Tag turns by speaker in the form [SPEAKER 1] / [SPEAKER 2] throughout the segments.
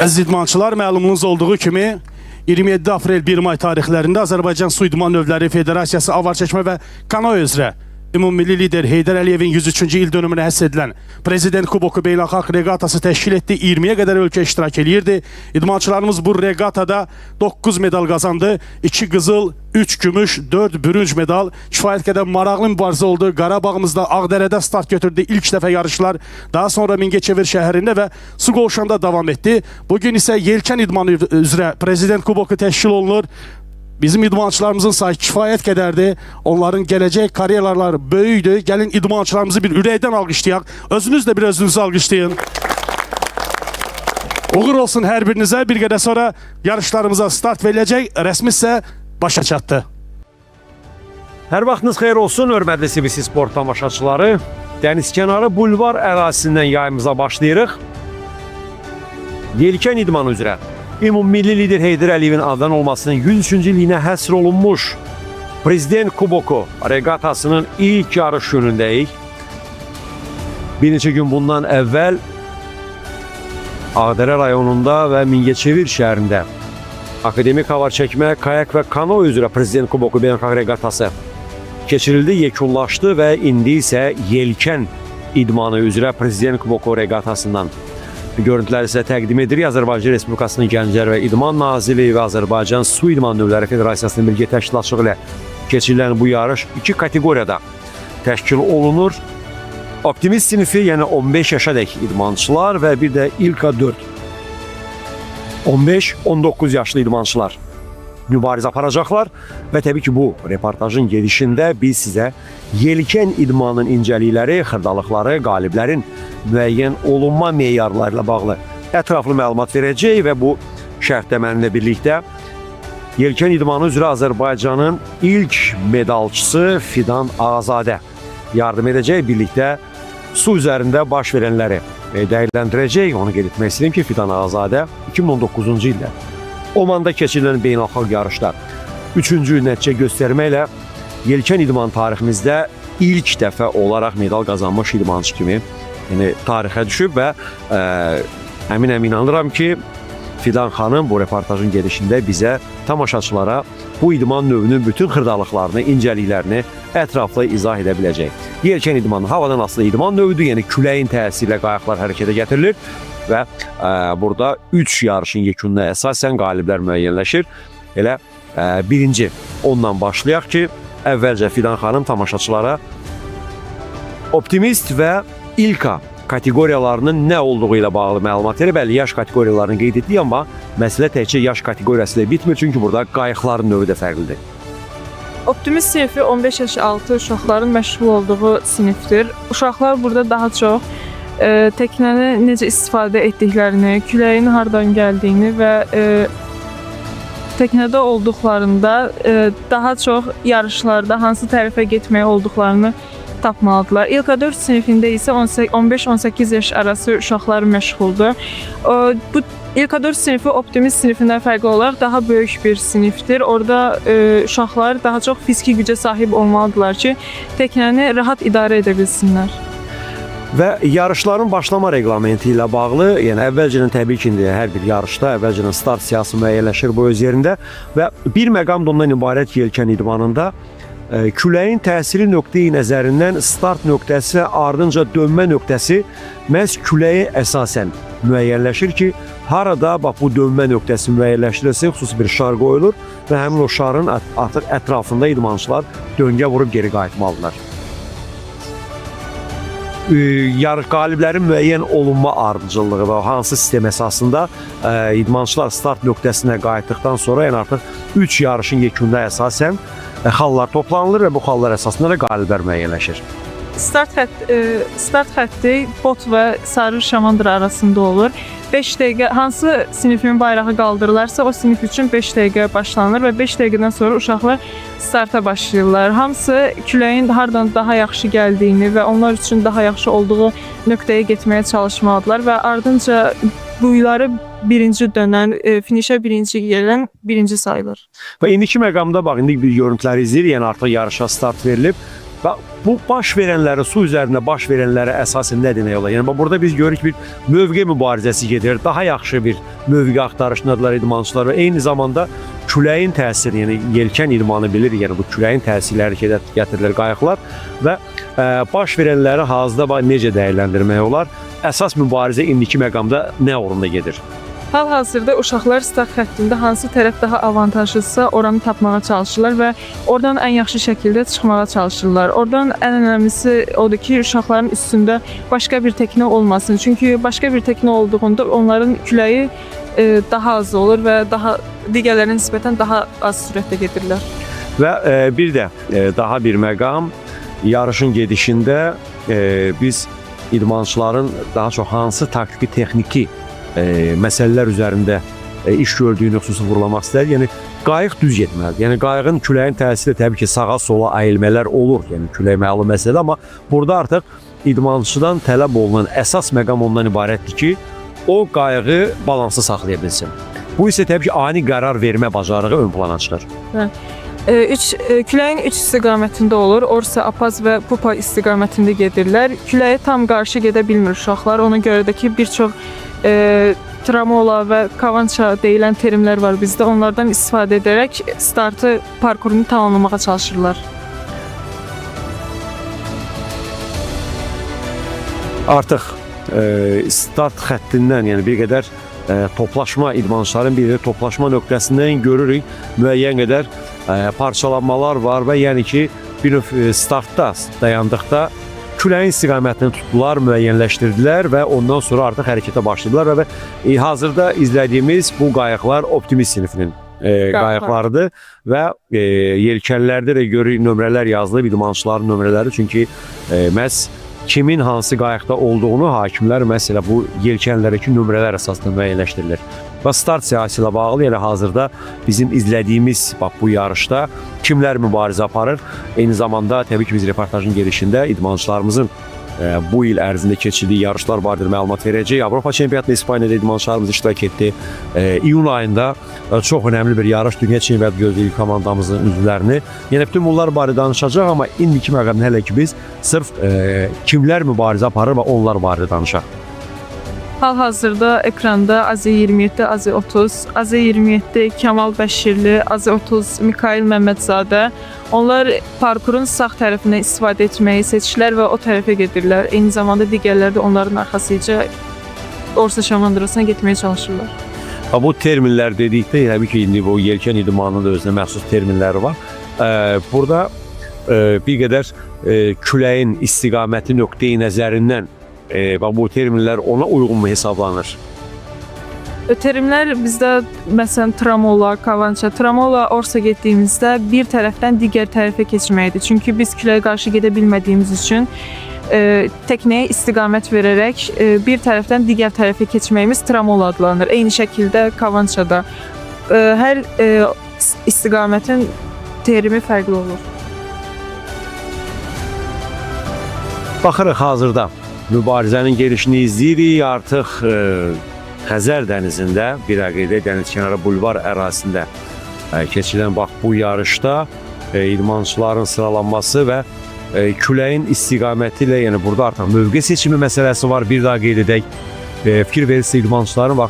[SPEAKER 1] Əziz idmançılar, məlumunuz olduğu kimi 27 aprel 1 may tarixlərində Azərbaycan Su İdman Növləri Federasiyası avar çəkmə və kano üzrə Ümummilli lider Heydər Əliyevin 103-cü il dönümünə həsr edilən Prezident Kuboku Beynəlxalq Reqatası təşkil etdi. 20-yə qədər ölkə iştirak edirdi. İdmançılarımız bu reqatada 9 medal qazandı. 2 qızıl, 3 gümüş, 4 bürünc medal. Kifayət qədər maraqlı mübarizə oldu. Qarabağımızda Ağdərədə start götürdü ilk dəfə yarışlar. Daha sonra Mingəçevir şəhərində və Su Qovşanda davam etdi. Bugün isə yelkən idmanı üzrə Prezident Kuboku təşkil olunur. Bizim idmançılarımızın sayı kifayət qədərdir. Onların gələcək karyeraları böyükdür. Gəlin idmançılarımızı bir ürəkdən alqışlayaq. Özünüz də bir özünüzü alqışlayın. Uğur olsun hər birinizə. Bir qədər sonra yarışlarımıza start veriləcək. Rəsmi isə başa çatdı.
[SPEAKER 2] Hər vaxtınız xeyir olsun, hörmətli CBC Sport tamaşaçıları. Dənizkənarı bulvar ərazisindən yayımıza başlayırıq. Yelkən idmanı üzrə Ümummilli lider Heydər Əliyevin addan olmasının 103-cü illiyinə həsr olunmuş Prezident Kuboku reqatasının ilk yarış günündəyik. Bir neçə gün bundan əvvəl Ağdərə rayonunda və Mingəçevir şəhərində akademik avar çəkmə, kayak və kano üzrə Prezident Kuboku beynəlxalq reqatası keçirildi, yekunlaşdı və indi isə yelkən idmanı üzrə Prezident Kuboku reqatasından görüntüləri sizə təqdim edirik. Azərbaycan Respublikasının Gənclər və İdman Nazirliyi və Azərbaycan Su İdman Növləri Federasiyasının birgə təşkilatçılığı ilə keçirilən bu yarış 2 kateqoriyada təşkil olunur. Optimist sinifi, yəni 15 yaşadək idmançılar və bir də İlka 4 15-19 yaşlı idmançılar mübarizə aparacaqlar və təbii ki, bu reportajın gedişində biz sizə yelkən idmanın incəlikləri, xırdalıqları, qaliblərin müəyyən olunma meyarları ilə bağlı ətraflı məlumat verəcək və bu şərtləmənlə birlikdə yelkən idmanı üzrə Azərbaycanın ilk medalçısı Fidan Ağazadə yardım edəcək. Birlikdə su üzərində baş verənləri dəyərləndirəcək. Onu qeyd etmək istəyirəm ki, Fidan Ağazadə 2019-cu ildə Omanda keçirilən beynəlxalq yarışda 3-cü nəticə göstərməklə yelkən idman tariximizdə ilk dəfə olaraq medal qazanmış idmançı kimi tarixə düşüb və əminəm inanıram ki, Fidan xanım bu reportajın gedişində bizə, tamaşaçılara bu idman növünün bütün xırdalıqlarını, incəliklərini ətraflı izah edə biləcək. Yelkən idmanı havadan asılı idman növüdür, yəni küləyin təsiri ilə qayıqlar hərəkətə gətirilir və burada 3 yarışın yekununa əsasən qaliblər müəyyənləşir. Elə birinci ondan başlayaq ki, əvvəlcə Fidan xanım tamaşaçılara optimist və İlka kateqoriyalarının nə olduğu ilə bağlı məlumat verir. Bəli, yaş kateqoriyalarını qeyd etdik, amma məsələ təkcə yaş kateqoriyası ilə bitmir, çünki burada qayıqların növü də fərqlidir.
[SPEAKER 3] Optimist sinifi 15 yaş altı uşaqların məşğul olduğu sinifdir. Uşaqlar burada daha çox təknəni necə istifadə etdiklərini, küləyin hardan gəldiyini və təknədə olduqlarında daha çox yarışlarda hansı tərəfə getməyə olduqlarını tapmalıdırlar. İlka 4 sinifində isə 15-18 yaş arası uşaqlar məşğuldur. Bu İlka 4 sinifi optimist sinifindən fərqli olaraq daha böyük bir sinifdir. Orada uşaqlar daha çox fiziki gücə sahib olmalıdırlar ki, təknəni rahat idarə edə bilsinlər.
[SPEAKER 2] Və yarışların başlama reglamenti ilə bağlı, yəni əvvəlcədən təbii ki, hər bir yarışda əvvəlcədən start siyasi müəyyənləşir bu öz yerində və bir məqam da ondan ibarət yelkən idmanında küləyin təsiri nöqteyi nəzərindən start nöqtəsi, ardınca dönmə nöqtəsi məhz küləyə əsasən müəyyənləşir ki, harada bu dönmə nöqtəsi müəyyənləşdirilsin, xüsusi bir şar qoyulur və həmin o şarın artıq ətrafında idmançılar döngə vurub geri qayıtmalıdırlar. Yarış qaliblərin müəyyən olunma ardıcıllığı və hansı sistem əsasında idmançılar start nöqtəsinə qayıtdıqdan sonra yəni artıq 3 yarışın yekununa əsasən xallar toplanılır və bu xallar əsasında da qaliblər müəyyənləşir.
[SPEAKER 3] Start xətti bot və sarı şamandıra arasında olur. 5 dəqiqə hansı sinifin bayrağı qaldırılarsa o sinif üçün 5 dəqiqə başlanır və 5 dəqiqədən sonra uşaqlar starta başlayırlar. Hamısı küləyin hardan daha yaxşı gəldiyini və onlar üçün daha yaxşı olduğu nöqtəyə getməyə çalışmalıdırlar və ardınca boyları birinci dönən, finişə birinci gələn birinci sayılır.
[SPEAKER 2] Və indiki məqamda bax, indi bir görüntüləri izləyir, yəni artıq yarışa start verilib. Və bu baş verənləri, su üzərində baş verənlərə əsasən nə demək olar? Yəni burada biz görürük bir mövqe mübarizəsi gedir. Daha yaxşı bir mövqe axtarışındadılar idmançılar və eyni zamanda küləyin təsiri, yəni yelkən idmanı bilir, yəni bu küləyin təsirləri gətirilir qayıqlar və baş verənləri hazırda necə dəyərləndirmək olar? Əsas mübarizə indiki məqamda nə uğrunda gedir?
[SPEAKER 3] Hal-hazırda uşaqlar start xəttində hansı tərəf daha avantajlıdırsa, oranı tapmağa çalışırlar və oradan ən yaxşı şəkildə çıxmağa çalışırlar. Oradan ən önəmlisi odur ki, uşaqların üstündə başqa bir teknə olmasın. Çünki başqa bir teknə olduğunda onların küləyi daha az olur və digərlərinə nisbətən daha az sürətlə gedirlər.
[SPEAKER 2] Və bir də daha bir məqam, yarışın gedişində biz idmançıların daha çox hansı taktiki, texniki məsələlər üzərində iş gördüyünü xüsusi vurulamaq istəyir. Yəni qayıq düz getməlidir. Yəni qayığın küləyin təsiri təbii ki, sağa sola əyilmələr olur. Yəni külək məlum məsələdir, amma burada artıq idmançıdan tələb olunan əsas məqam ondan ibarətdir ki, o qayığı balansı saxlaya bilsin. Bu isə təbii ki, ani qərar vermə bacarığı ön plana çıxır.
[SPEAKER 3] Küləyin 3 istiqamətində olur. Orsa, Apaz və Pupa istiqamətində gedirlər. Küləyə tam qarşı gedə bilmir uşaqlar. Ona görə də ki, bir çox tramola və kavança deyilən terimlər var bizdə. Onlardan istifadə edərək startı, parkurunu tamamlamağa çalışırlar.
[SPEAKER 2] Artıq start xəttindən, yəni bir qədər toplaşma, idmançıların bir toplaşma nöqtəsindən görürük müəyyən qədər parçalanmalar var və yəni ki, bir növ startda dayandıqda küləyin istiqamətini tutdular, müəyyənləşdirdilər və ondan sonra artıq hərəkətə başladılar və hazırda izlədiyimiz bu qayıqlar Optimist sinifinin qayıqlarıdır və yelkənlərdə də görürük nömrələr yazılıb, idmançıların nömrələri, çünki məhz kimin hansı qayıqda olduğunu hakimlər məsələ bu yelkənlərdəki nömrələr əsasında müəyyənləşdirilir. Və start siyasi ilə bağlı yəni hazırda bizim izlədiyimiz bu yarışda kimlər mübarizə aparır? Eyni zamanda təbii ki, biz reportajın gedişində idmançılarımızın bu il ərzində keçirdiyi yarışlar barədə məlumat verəcək. Avropa çempionatında İspaniyada idmançılarımız iştirak etdi. İyun ayında çox önəmli bir yarış, dünya çempionatı gözləyir komandamızın üzvlərini. Yəni bütün bunlar barədə danışacaq, amma indiki məqamda hələ ki biz sırf kimlər mübarizə aparır və onlar barədə danışaq.
[SPEAKER 3] Hal-hazırda ekranda AZ27, AZ30, AZ27 Kamal Bəşirli, AZ30 Mikail Məmmədzadə. Onlar parkurun sağ tərəfindən istifadə etməyi seçdilər və o tərəfə gedirlər. Eyni zamanda digərləri də onların arxasıca Orsa Şamandırasına getməyə çalışırlar.
[SPEAKER 2] Bu terminlər dedikdə, təbii ki, indi bu yelkən idmanının da özünə məxsus terminləri var. Burada bir qədər küləyin istiqaməti nöqteyi nəzərindən bu terminlər ona uyğun mu hesablanır?
[SPEAKER 3] Terimlər bizdə məsələn tramola, kavança, tramola Orsa getdiyimizdə bir tərəfdən digər tərəfə keçməkdir. Çünki biz küləyə qarşı gedə bilmədiyimiz üçün teknəyə istiqamət verərək bir tərəfdən digər tərəfə keçməyimiz tramola adlanır. Eyni şəkildə kavançada hər istiqamətin terimi fərqli olur.
[SPEAKER 2] Baxırıq hazırda mübarizənin gelişini izləyirik. Artıq Xəzər dənizində, bir əqidə dənizkənarı bulvar ərazisində keçirilən bu yarışda idmançıların sıralanması və küləyin istiqaməti ilə, yəni burada artıq mövqe seçimi məsələsi var. Bir daha qeyd edək, fikir verirsə idmançıların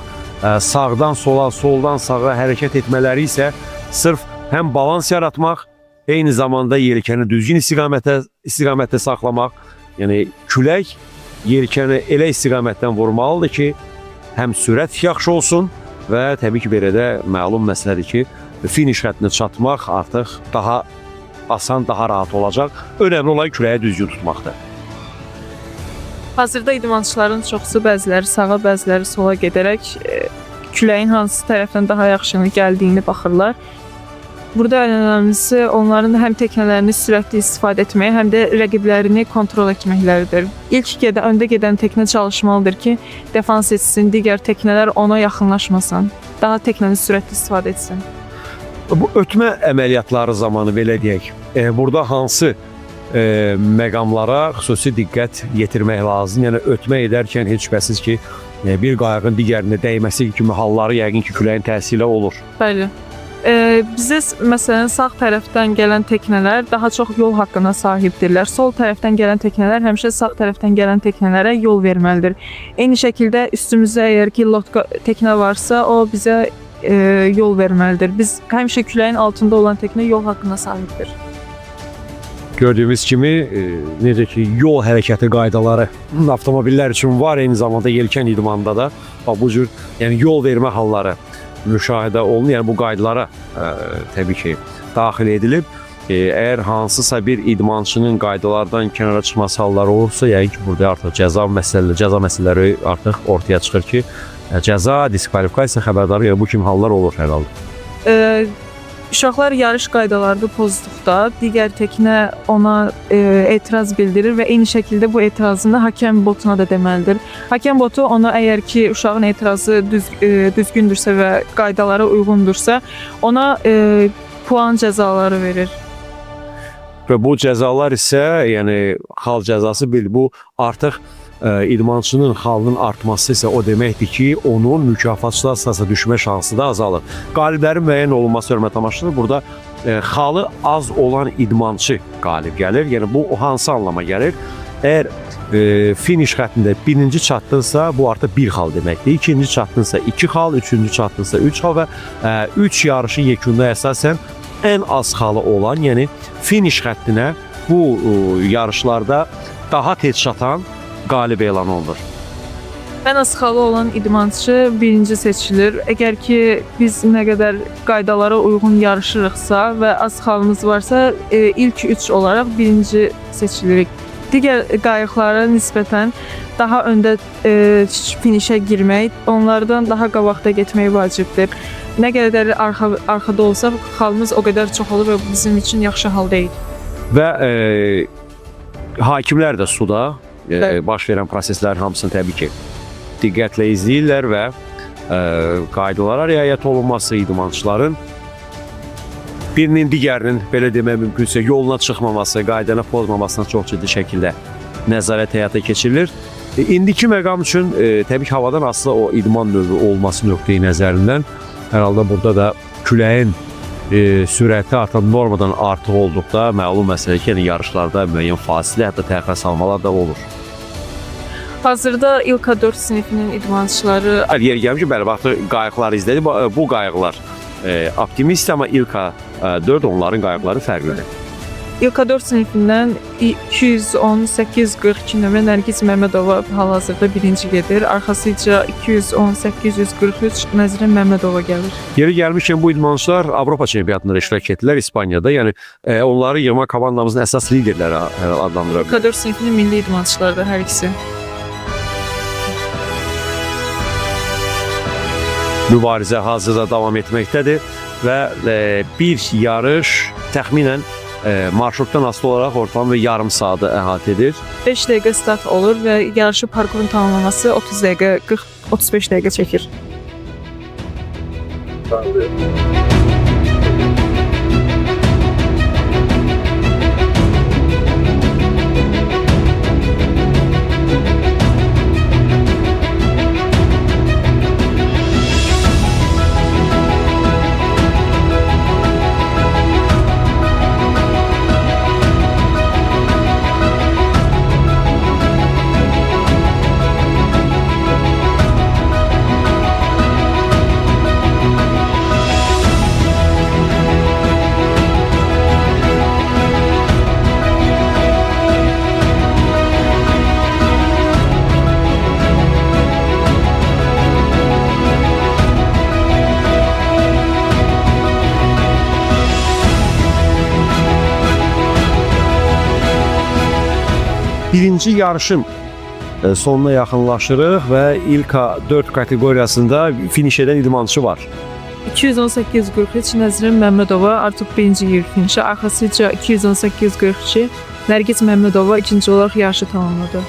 [SPEAKER 2] sağdan sola, soldan sağa hərəkət etmələri isə sırf həm balans yaratmaq, eyni zamanda yelkəni düzgün istiqamətdə saxlamaq, yəni külək yelkəni elə istiqamətdən vurmalıdır ki, həm sürət yaxşı olsun və təbii ki, belə də məlum məsələdir ki, finiş xəttinə çatmaq artıq daha asan, daha rahat olacaq. Önəmli olan küləyə düzgün tutmaqdır.
[SPEAKER 3] Hazırda idmançıların çoxsu bəziləri sağa, bəziləri sola gedərək küləyin hansı tərəfdən daha yaxşı gəldiyini baxırlar. Burada ən önəmlisi onların həm teknələrini sürətli istifadə etməyə, həm də rəqiblərini kontrol etməkləridir. İlk öndə gedən teknə çalışmalıdır ki, defans etsin, digər teknələr ona yaxınlaşmasın, daha teknəni sürətli istifadə etsin.
[SPEAKER 2] Bu ötmə əməliyyatları zamanı belə deyək, burada hansı məqamlara xüsusi diqqət yetirmək lazım? Yəni ötmə edərkən heç şübhəsiz ki, bir qayığın digərinə dəyməsi kimi halları yəqin ki, küləyin təsiri ilə olur.
[SPEAKER 3] Bəli. Bizə məsələn sağ tərəfdən gələn teknələr daha çox yol haqqına sahibdirlər. Sol tərəfdən gələn teknələr həmişə sağ tərəfdən gələn teknələrə yol verməlidir. Eyni şəkildə üstümüzdə əgər ki lotka teknə varsa, o bizə yol verməlidir. Biz həmişə küləyin altında olan teknə yol haqqına sahibdir.
[SPEAKER 2] Gördüyümüz kimi necə ki yol hərəkəti qaydaları avtomobillər üçün var, eyni zamanda yelkən idmanında da bu cür yəni yol vermə halları müşahidə olunur. Yəni bu qaydalara təbii ki daxil edilib. Əgər hansısa bir idmançının qaydalardan kənara çıxması halları olursa, yəni ki burada artıq cəza məsələləri artıq ortaya çıxır ki, cəza, diskvalifikasiya xəbərdarı yəni bu kimi hallar olur hər halda.
[SPEAKER 3] Uşaqlar yarış qaydalarını pozduqda digər teknə ona etiraz bildirir və eyni şəkildə bu etirazını hakem botuna da deməlidir. Hakem botu ona əgər ki uşağın etirazı düzgündürsə və qaydalara uyğundursa, ona puan cəzaları verir.
[SPEAKER 2] Və bu cəzalar isə, yəni xal cəzası bil, bu artıq idmançının xalının artması isə o deməkdir ki, onun mükafatçılar sırasına düşmə şansı da azalır. Qaliblərin müəyyən olunması, hörmətli tamaşaçılar, burada xalı az olan idmançı qalib gəlir. Yəni bu hansı anlama gəlir? Əgər finish xəttində birinci çatdınsa, bu artıq 1 xal deməkdir. İkinci çatdınsa 2 xal, üçüncü çatdınsa 3 xal və 3 yarışın yekununda əsasən ən az xalı olan, yəni finish xəttinə bu yarışlarda daha tez çatan qalib elan olunur.
[SPEAKER 3] Ən az xalı olan idmançı birinci seçilir. Əgər ki biz nə qədər qaydalara uyğun yarışırıqsa və az xalımız varsa, ilk 3 olaraq birinci seçilirik. Digər qayıqlara nisbətən daha öndə finişə girmək, onlardan daha qabaqda getmək vacibdir. Nə qədər arxada olsa, xalımız o qədər çox olur və bizim üçün yaxşı hal deyil. Və
[SPEAKER 2] hakimlər də suda baş verən proseslərin hamısını təbii ki diqqətlə izləyirlər və qaydalara riayət olunması, idmançıların birinin digərinin, belə demək mümkünsə, yoluna çıxmaması, qaydana pozmamasına çox ciddi şəkildə nəzarət həyata keçirilir. İndiki məqam üçün təbii ki havadan asılı o idman növü olması nöqteyi nəzərindən hər halda burada da küləyin sürəti artıq normadan artıq olduqda məlum məsələ ki, yəni yarışlarda müəyyən fasilə, hətta təxirə salmalar da olur.
[SPEAKER 3] Hazırda İLKA 4 sinifinin idmançıları
[SPEAKER 2] yer gəlmiş ki, bəli, vaxtı qayıqları izlədik. Bu qayıqlar optimist, amma İLKA 4 onların qayıqları fərqlidir.
[SPEAKER 3] İLKA 4 sinifindən 218-42 nömrə Nərgiz Məmmədova hal-hazırda birinci gedir. Arxasıca 218-143 Nəzrin Məmmədova gəlir.
[SPEAKER 2] Yeri gəlmişkən bu idmançılar Avropa çempionatında iştirak etdilər İspaniyada. Yəni onları yığma komandamızın əsas liderləri adlandırır.
[SPEAKER 3] İLKA 4 sinifinin milli idmançılarıdır hər ikisi.
[SPEAKER 2] Mübarizə hazırda davam etməkdədir və bir yarış təxminən marşrutdan asılı olaraq ortalama yarım saatı əhatə edir.
[SPEAKER 3] 5 dəqiqə start olur və yarışı parkurun tamamlaması 30 dəqiqə, 40-35 dəqiqə çəkir.
[SPEAKER 2] Birinci yarışın sonuna yaxınlaşırıq və İLKA 4 kateqoriyasında finiş edən idmançı var.
[SPEAKER 3] 218-43 Nəzrin Məmmədova artıq birinci yer finişə, arxasıca 218-42 Nərgiz Məmmədova ikinci olaraq yarışı tamamladı.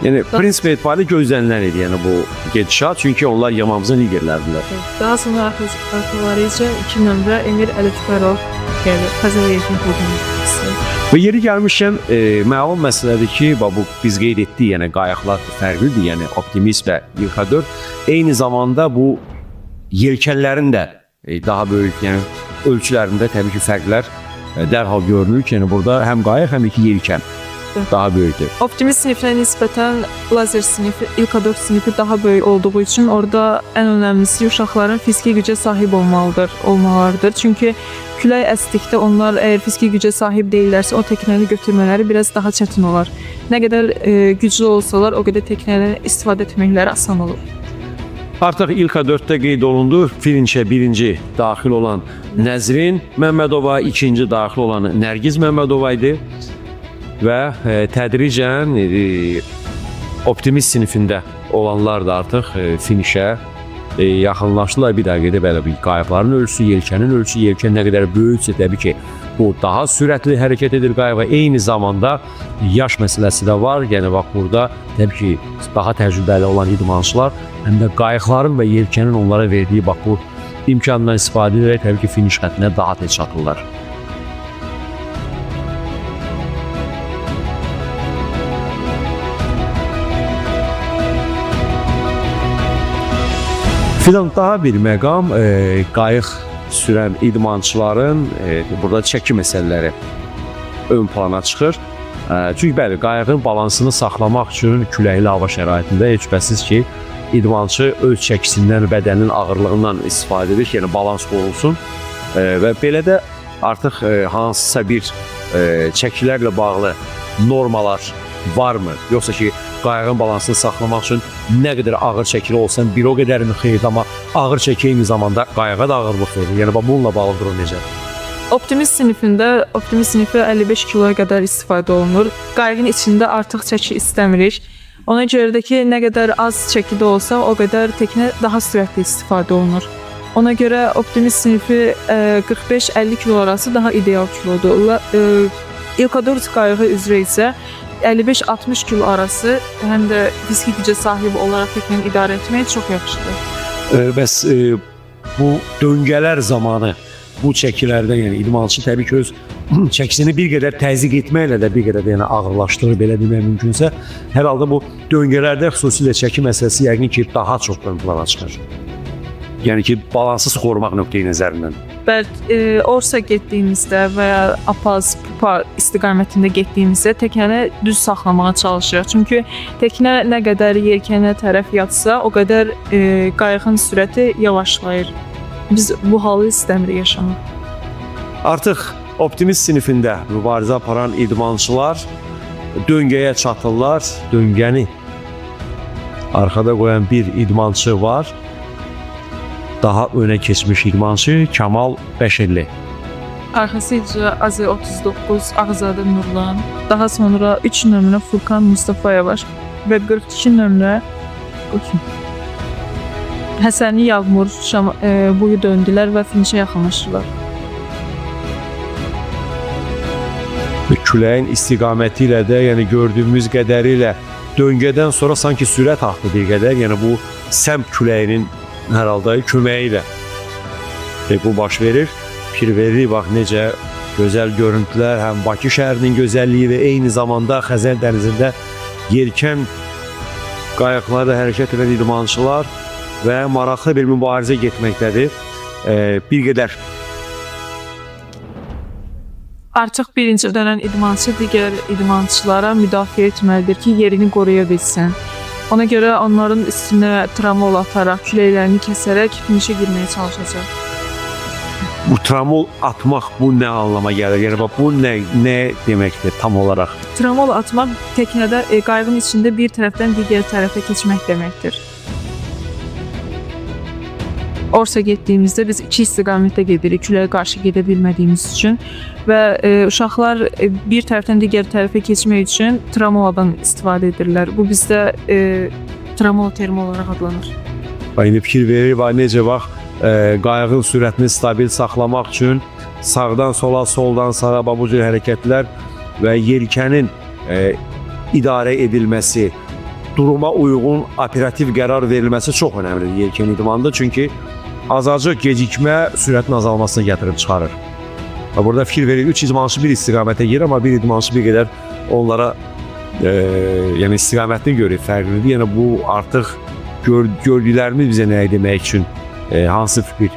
[SPEAKER 2] Yəni prinsip etibarilə gözlənilən idi yəni bu gedişat, çünki onlar yamamızın liderləridirlər.
[SPEAKER 3] Daha sonra arxalarıca 2 nömrə Emir Ələkbərov gəlir. Xəzəriyevin qurduğu.
[SPEAKER 2] Və yeri gəlmişkən məlum məsələdir ki, bu biz qeyd etdik, yəni qayıqlar fərqlidir, yəni optimist və İLKA 4. Eyni zamanda bu yelkənlərin də daha böyük, yəni ölçülərində təbii ki, fərqlər dərhal görünür ki, yəni burada həm qayıq, həm iki yelkən daha böyükdür.
[SPEAKER 3] Optimist sinifinə nisbətən lazer sinifi, İlk-4 sinifi daha böyük olduğu üçün orada ən önəmlisi uşaqların fiziki gücə sahib olmalarıdır. Çünki külək əsdikdə onlar əgər fiziki gücə sahib deyillərsə, o teknəni götürmələri biraz daha çətin olar. Nə qədər güclü olsalar, o qədər teknədən istifadə etməkləri asan olur.
[SPEAKER 2] Artıq İlk-4-də qeyd olundu, Firinçə birinci daxil olan Nəzrin Məmmədova, ikinci daxil olan Nərgiz Məmmədova idi və tədricən optimist sinifində olanlar da artıq finişə yaxınlaşdılar. Bir dəqiqədə belə bir qayıqların ölçüsü, yelkənin ölçüsü, yelkən nə qədər böyüksə təbii ki, bu daha sürətli hərəkət edir qayıq və eyni zamanda yaş məsələsi də var. Yəni bax burada təbii ki, daha təcrübəli olan idmançılar həm də qayıqların və yelkənin onlara verdiyi bax bu imkandan istifadə edərək təbii ki, finiş xəttinə daha tez çatırlar. Filan daha bir məqam qayıq sürən idmançıların burada çəki məsələləri ön plana çıxır. Çünki bəli, qayığın balansını saxlamaq üçün küləkli hava şəraitində heç şübhəsiz ki, idmançı öz çəkisindən, bədənin ağırlığından istifadə edir ki, yəni balans qorunsun və belə də artıq hansısa bir çəkilərlə bağlı normalar varmı? Yoxsa ki, qayığın balansını saxlamaq üçün nə qədər ağır çəkili olsan, bir o qədər mi xeyir, amma ağır çəki eyni zamanda qayığa da ağırlıq verir. Yəni bununla bağlı durum necə?
[SPEAKER 3] Optimist sinifi 55 kiloya qədər istifadə olunur. Qayığın içində artıq çəki istəmirik. Ona görə də ki, nə qədər az çəkidə olsa, o qədər teknə daha sürətli istifadə olunur. Ona görə optimist sinifi 45-50 kilo arası daha ideal kilodur. İlk-4 qayığı üzrə isə 55-60 kilo arası həm də fiziki gücə sahib olaraq teknəni idarə etmək çox yaxşıdır.
[SPEAKER 2] Bəs bu döngələr zamanı bu çəkilərdən, yəni idmançı təbii ki, öz çəkisini bir qədər təzyiq etməklə də bir qədər yəni ağırlaşdırır, belə demək mümkünsə, hər halda bu döngələrdə xüsusilə çəki məsələsi yəqin ki, daha çox ön plana çıxır. Yəni ki, balansız qorumaq nöqteyi nəzərindən.
[SPEAKER 3] Bəli, Orsa getdiyimizdə və ya Apaz, Pupa istiqamətində getdiyimizdə teknəni düz saxlamağa çalışırıq. Çünki teknə nə qədər yelkənə tərəf yatsa, o qədər qayığın sürəti yavaşlayır. Biz bu halı istəmirik yaşamaq.
[SPEAKER 2] Artıq optimist sinifində mübarizə aparan idmançılar döngəyə çatırlar. Döngəni arxada qoyan bir idmançı var. Daha öne keçmiş idmançı Kamal Bəşirli.
[SPEAKER 3] Arxasıca AZ39 Ağzadə Nurlan, daha sonra 3 nömrə Furkan Mustafayev var və 42 nömrə Həsəni Yağmur boyu döndülər və finişə yaxınlaşdılar.
[SPEAKER 2] Küləyin istiqaməti ilə də, yəni gördüyümüz qədərilə döngədən sonra sanki sürət artdı bir qədər. Yəni bu səmt küləyinin hər halda köməyi ilə bu baş verir. Fikir veririk, bax necə gözəl görüntülər, həm Bakı şəhərinin gözəlliyi və eyni zamanda Xəzər dənizində yelkən qayıqlarda hərəkət edən idmançılar və maraqlı bir mübarizə getməkdədir. Bir qədər
[SPEAKER 3] Artıq birinci dönən idmançı digər idmançılara müdafiə etməlidir ki, yerini qoruya bilsin. Ona görə onların üstünə tramol ataraq, küləklərini kəsərək finişə girməyə çalışacaq.
[SPEAKER 2] Bu tramol atmaq bu nə anlama gəlir? Yəni bu nə deməkdir tam olaraq?
[SPEAKER 3] Tramol atmaq teknədə qayığın içində bir tərəfdən digər tərəfə keçmək deməkdir. Orsa getdiyimizdə biz iki istiqamətdə gedirik, küləyə qarşı gedə bilmədiyimiz üçün və uşaqlar bir tərəfdən digər tərəfə keçmək üçün tramoladan istifadə edirlər. Bu bizdə tramol termi olaraq adlanır.
[SPEAKER 2] İndi fikir verir, necə bax, qayığın sürətini stabil saxlamaq üçün sağdan sola, soldan sağa bu cür hərəkətlər və yelkənin idarə edilməsi, duruma uyğun operativ qərar verilməsi çox önəmlidir yelkən idmanında. Çünki azacıq gecikmə sürətin azalmasına gətirib çıxarır. Burada fikir verir, 3 idmançı bir istiqamətə girir, amma bir idmançı bir qədər onlara yəni istiqamətini görür, fərqlidir. Yəni bu artıq gördüklərimiz bizə nəyi demək üçün hansı bir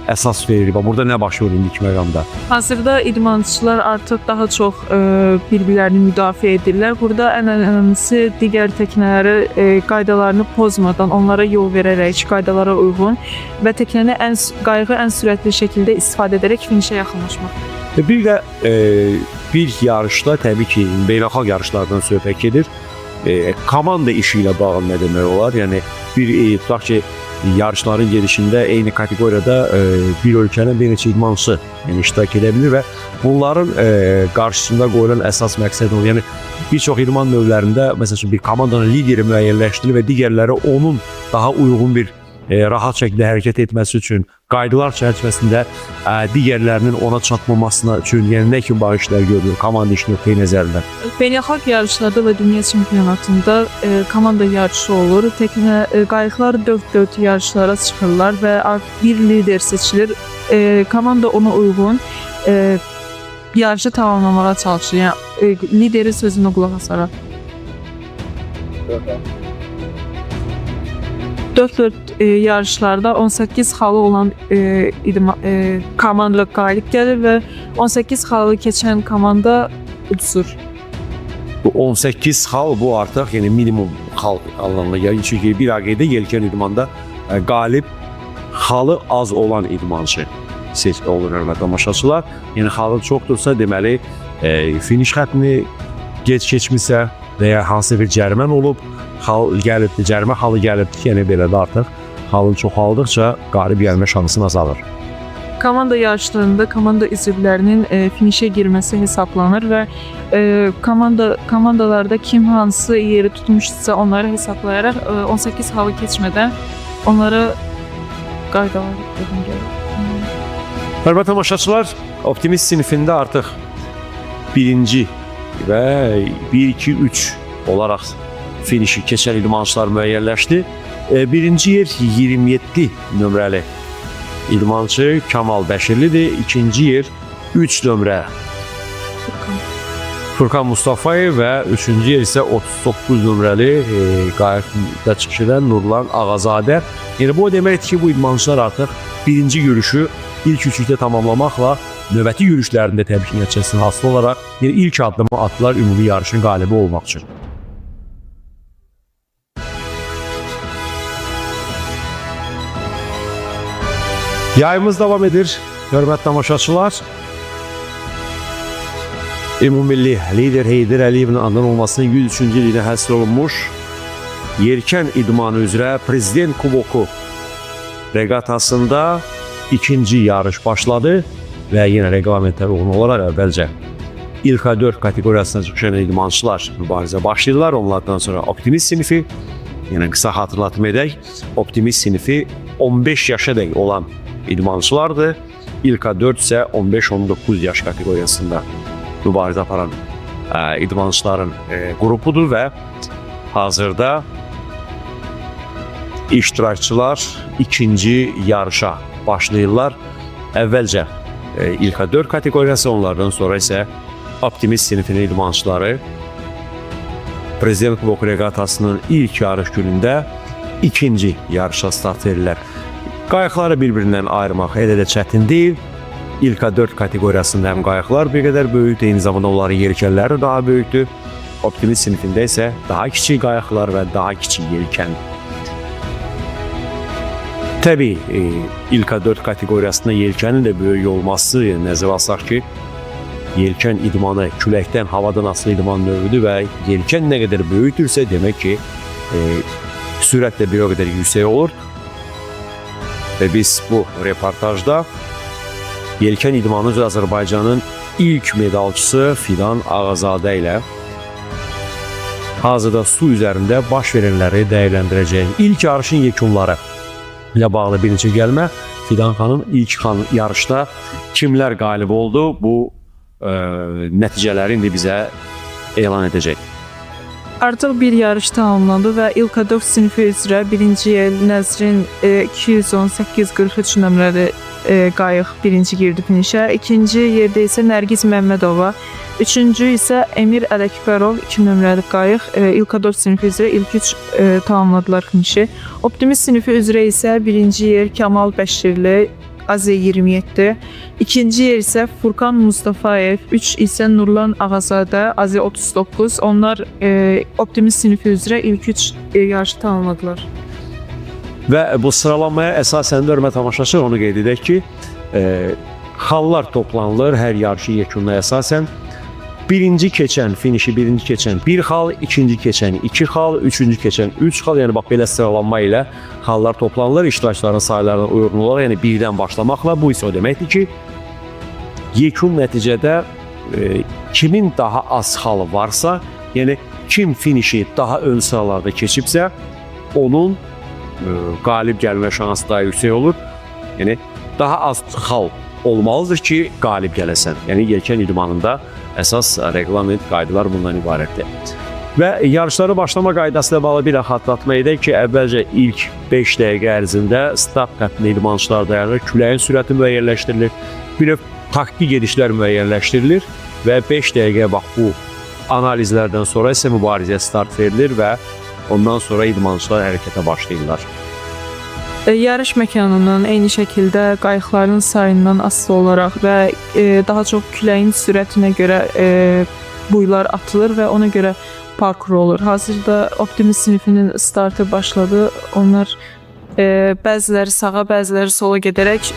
[SPEAKER 2] əsas veririk. Burada nə baş verir indiki məqamda?
[SPEAKER 3] Hazırda idmançılar artıq daha çox bir-birlərini müdafiə edirlər. Burada ən önəmlisi digər təknələri qaydalarını pozmadan, onlara yol verərək, qaydalara uyğun və təknəni qayığı ən sürətli şəkildə istifadə edərək finişə yaxınlaşmaq.
[SPEAKER 2] Bir də bir yarışda təbii ki, beynəlxalq yarışlardan söhbət gedir. Komanda işi ilə bağlı nə demək olar? Yəni tutaq ki, yarışların gedişində eyni kateqoriyada bir ölkənin bir neçə idmançısı iştirak edə bilir və bunların qarşısında qoyulan əsas məqsəd o. Yəni bir çox idman növlərində məsələn bir komandanın lideri müəyyənləşdirilir və digərləri onun daha uyğun bir rahat şəkildə hərəkət etməsi üçün qaydalar çərçivəsində digərlərinin ona çatmamasına üçün yəni nə kimi bağışlar görülür komanda işi nöqteyi nəzərindən?
[SPEAKER 3] Beynəlxalq yarışlarda və dünya çempionatında komanda yarışı olur. Qayıqlar 4-4 yarışlara çıxırlar və bir lider seçilir. Komanda ona uyğun yarışı tamamlamağa çalışır. Yəni lideri sözünə qulaq asaraq. 4-4 yarışlarda 18 xalı olan komanda qalib gəlir və 18 xalı keçən komanda uduzur.
[SPEAKER 2] Bu 18 xal bu artıq yəni minimum xal anlamına gəlir. Çünki bir AQD yelkən idmanda qalib xalı az olan idmançı olur hörmətli tamaşaçılar. Yəni xalı çoxdursa deməli finiş xəttini gec keçmisə və ya hansı bir cərimən olub xal gəlibdi, cərimə xalı gəlibdi, yəni belə də artıq xalın çoxaldıqca qalib gəlmə şansın azalır.
[SPEAKER 3] Komanda yarışlarında komanda üzvlərinin finişə girməsi hesablanır və komandalarda kim hansı yeri tutmuşsa onları hesablayaraq 18 xalı keçmədən onlara qaydalar uyğun gəlir.
[SPEAKER 2] Hörmətli tamaşaçılar, Optimist sinifində artıq birinci və 1-2-3 olaraq finişi keçən idmançılar müəyyənləşdi. Birinci yer 27 nömrəli idmançı Kamal Bəşirlidir. İkinci yer 3 nömrə Furkan Mustafayev və üçüncü yer isə 39 nömrəli qayıqda çıxış edən Nurlan Ağazadə. Yəni bu o deməkdir ki, bu idmançılar artıq birinci yürüyüşü ilk üçlükdə tamamlamaqla növbəti yürüyüşlərində təbii ki, nəticəsindən asılı olaraq ilk addımı atdılar ümumi yarışın qalibi olmaq üçün. Yayımız davam edir, hörmətli tamaşaçılar. Ümummilli lider Heydər Əliyevin adının olmasının 103-cü iliyinə həsr olunmuş Yelkən idmanı üzrə Prezident Kuboku reqatasında ikinci yarış başladı və yenə reglamentə uyğun olaraq əvvəlcə ilk 4 kateqoriyasına çıxan idmançılar mübarizə başlayırlar. Onlardan sonra Optimist sinifi, yenə qısa hatırlatma edək, Optimist sinifi 15 yaşa dək olan idmançılardır. İlk 4 isə 15-19 yaş kateqoriyasında mübarizə aparan idmançıların qrupudur və hazırda iştirakçılar ikinci yarışa başlayırlar. Əvvəlcə ilk 4 kateqoriyası, onlardan sonra isə Optimist sinifinin idmançıları Prezident Kuboku reqatasının ilk yarış günündə ikinci yarışa start verirlər. Qayıqları bir-birindən ayırmaq elə də çətin deyil. İlk 4 kateqoriyasında həm qayıqlar bir qədər böyükdür, eyni zamanda onların yelkənləri daha böyükdür. Optimist sinifində isə daha kiçik qayıqlar və daha kiçik yelkən. Təbii, ilk 4 kateqoriyasında yelkənin də böyük olması nəzərə alsaq ki, yelkən idmanı küləkdən, havadan asılı idman növüdür və yelkən nə qədər böyükdürsə, demək ki, sürət də bir o qədər yüksək olur. Və biz bu reportajda yelkən idmanı üzrə Azərbaycanın ilk medalçısı Fidan Ağazadə ilə hazırda su üzərində baş verənləri dəyərləndirəcəyik. İlk yarışın yekunları ilə bağlı bir neçə gəlmə. Fidan xanım ilk yarışda kimlər qalib oldu, bu nəticələri indi bizə elan edəcək.
[SPEAKER 3] Artıq bir yarış tamamlandı və ilk 4 sinifi üzrə birinci yer Nəzrin 218-43 nömrəli qayıq birinci girdi finişə. İkinci yerdə isə Nərgiz Məmmədova, üçüncü isə Emir Ələkbərov 2 nömrəli qayıq ilk 4 sinifi üzrə ilk 3 tamamladılar finişi. Optimist sinifi üzrə isə birinci yer Kamal Bəşirli AZ27, ikinci yer isə Furkan Mustafayev, 3 isə Nurlan Ağazadə, AZ39. Onlar optimist sinifi üzrə ilk 3 yarışı tamamladılar.
[SPEAKER 2] Və bu sıralanmaya əsasən də hörmətli tamaşaçı onu qeyd edək ki, xallar toplanılır hər yarışı yekununa əsasən. Birinci keçən, finişi birinci keçən 1 xal, ikinci keçən 2 xal, üçüncü keçən 3 xal, yəni bax belə sıralanma ilə xallar toplanılır iştirakçıların saylarına uyğun olaraq, yəni birdən başlamaqla. Bu isə o deməkdir ki, yekun nəticədə kimin daha az xalı varsa, yəni kim finişi daha ön sıralarda keçibsə, onun qalib gəlmə şansı daha yüksək olur. Yəni daha az xal olmalıdır ki, qalib gələsən. Yəni yelkən idmanında əsas reqlament qaydalar bundan ibarətdir. Və yarışlara başlama qaydası ilə bağlı bir xatırlatma edək ki, əvvəlcə ilk 5 dəqiqə ərzində start xəttində idmançılar dayanır, küləyin sürəti müəyyənləşdirilir, bir növ taktiki gedişlər müəyyənləşdirilir və 5 dəqiqə bax bu analizlərdən sonra isə mübarizəyə start verilir və ondan sonra idmançılar hərəkətə başlayırlar.
[SPEAKER 3] Yarış məkanının eyni şəkildə qayıqların sayından asılı olaraq və daha çox küləyin sürətinə görə buylar atılır və ona görə parkur olur. Hazırda optimist sinifinin startı başladı. Onlar bəziləri sağa, bəziləri sola gedərək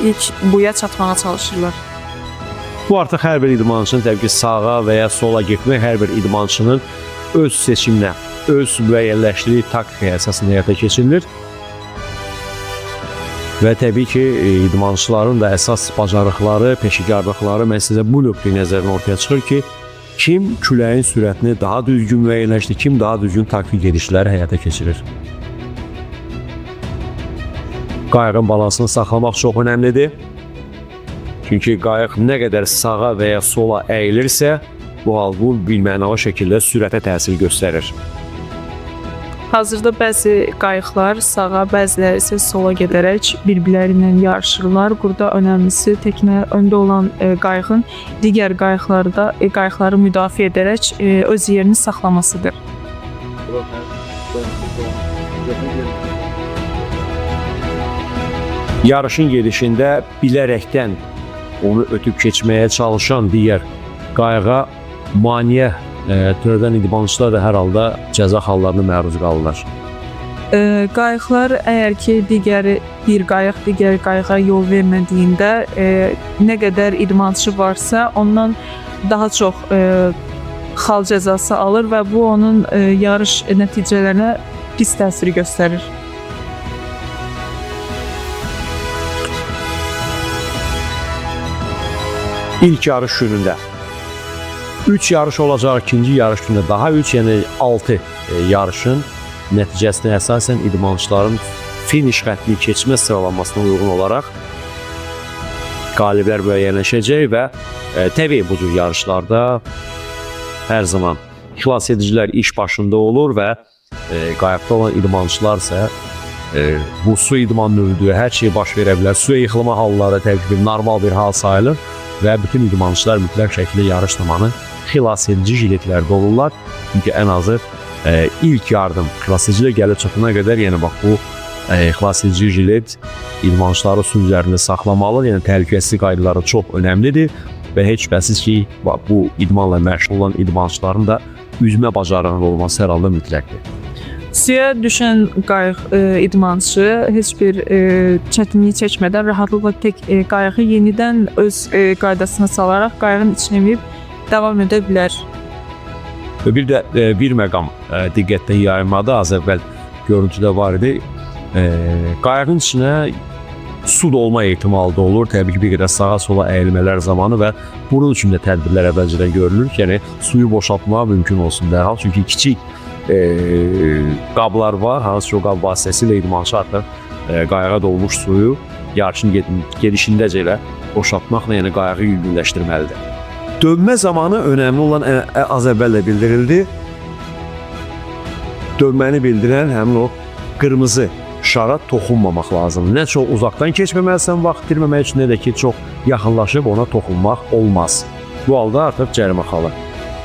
[SPEAKER 3] ilk buya çatmağa çalışırlar.
[SPEAKER 2] Bu artıq hər bir idmançının təbii ki, sağa və ya sola getmək hər bir idmançının öz seçiminə, öz müəyyənləşdirdiyi taktikaya əsasında həyata keçirilir. Və təbii ki, idmançıların da əsas bacarıqları, peşəkarlıqları mən sizə bu nöqteyi nəzərdən ortaya çıxır ki, kim küləyin sürətini daha düzgün müəyyənləşdirir, kim daha düzgün taktik gedişləri həyata keçirir. Qayığın balansını saxlamaq çox önəmlidir. Çünki qayıq nə qədər sağa və ya sola əyilirsə, bu hal bu bilmənalı şəkildə sürətə təsir göstərir.
[SPEAKER 3] Hazırda bəzi qayıqlar sağa, bəziləri isə sola gedərək bir-birləri ilə yarışırlar. Burada önəmlisi təknə öndə olan qayığın digər qayıqları müdafiə edərək öz yerini saxlamasıdır.
[SPEAKER 2] Yarışın gedişində bilərəkdən onu ötüb keçməyə çalışan digər qayığa maneə törədən idmançılar da hər halda cəza hallarına məruz qalırlar.
[SPEAKER 3] Qayıqlar əgər ki, bir qayıq digər qayığa yol vermədiyində nə qədər idmançı varsa, ondan daha çox xal cəzası alır və bu onun yarış nəticələrinə pis təsir göstərir.
[SPEAKER 2] İlk yarış günündə 3 yarış olacaq, ikinci yarış günündə daha 3, yəni 6 yarışın nəticəsinə əsasən idmançıların finiş xəttini keçmə sıralanmasına uyğun olaraq qaliblər müəyyənləşəcək və təbii bu cür yarışlarda hər zaman xilas edicilər iş başında olur və qayıqda olan idmançılar isə bu su idman növüdür, hər şey baş verə bilər. Suya yıxılma halları təbii ki, normal bir hal sayılır və bütün idmançılar mütləq şəkildə yarış zamanı xilas edici jiletlərdə olurlar. Çünki ən azı ilk yardım xilas edicilə gəlib çatana qədər, yəni bax bu xilas edici jilet idmançıları su üzərində saxlamalı, yəni təhlükəsizlik qaydaları çox önəmlidir və heç şübhəsiz ki, bu idmanla məşğul olan idmançıların da üzmə bacarığının olması hər halda mütləqdir.
[SPEAKER 3] Suya düşən qayıq idmançı heç bir çətinlik çəkmədən rahatlıqla qayığı yenidən öz qaydasına salaraq qayığın içinə minib davam edə bilər.
[SPEAKER 2] Bir də bir məqam diqqətdən yayınmadı, az əvvəl görüntüdə var idi. Qayığın içinə su dolma ehtimalı da olur. Təbii ki, bir qədər sağa sola əyilmələr zamanı və bunun üçün də tədbirlər əvvəlcədən görülür ki, yəni suyu boşaltmaq mümkün olsun dərhal. Çünki kiçik qablar var, hansı ki o qab vasitəsilə idmançı artıq qayığa dolmuş suyu yarışın gedişindəcə elə boşaltmaqla, yəni qayığı yüngülləşdirməlidir. Dönmə zamanı önəmli olan az əvvəl də bildirildi. Dönməni bildirən həmin o qırmızı şara toxunmamaq lazımdır. Nə çox uzaqdan keçməməlisən vaxt itirməmək üçün, nə də ki, çox yaxınlaşıb ona toxunmaq olmaz. Bu halda artıq cərimə xalı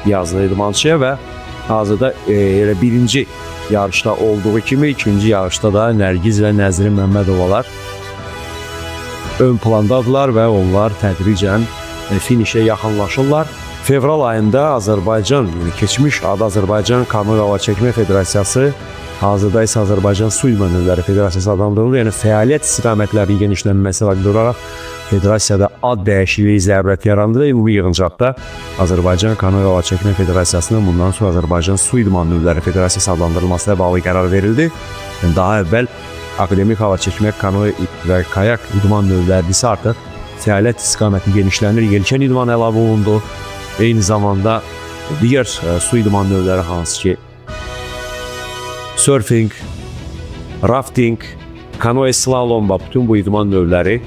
[SPEAKER 2] yazılır idmançıya və hazırda elə birinci yarışda olduğu kimi ikinci yarışda da Nərgiz və Nəzrin Məmmədovalar ön plandadırlar və onlar tədricən finişə yaxınlaşırlar. Fevral ayında Azərbaycan, yəni keçmiş adı Azərbaycan Kano və Hava Çəkmə Federasiyası, hazırda isə Azərbaycan Su İdman Növləri Federasiyası adlandırılır. Yəni fəaliyyət istiqamətlərinin genişlənməsi ilə olaraq federasiyada ad dəyişikliyi zərurət yarandı. Ümumi yığıncaqda Azərbaycan Kano və Hava Çəkmə Federasiyasının bundan sonra Azərbaycan Su İdman Növləri Federasiyası adlandırılmasına bağlı qərar verildi. Yəni daha əvvəl akademik hava çəkmə, kano və kayak idman növləri isə artıq fəaliyyət istiqaməti genişlənir. Yelkən idman əlavə olundu. Eyni zamanda digər su idman növləri hansı ki surfing, rafting, kanoe slalom və bütün bu idman növləri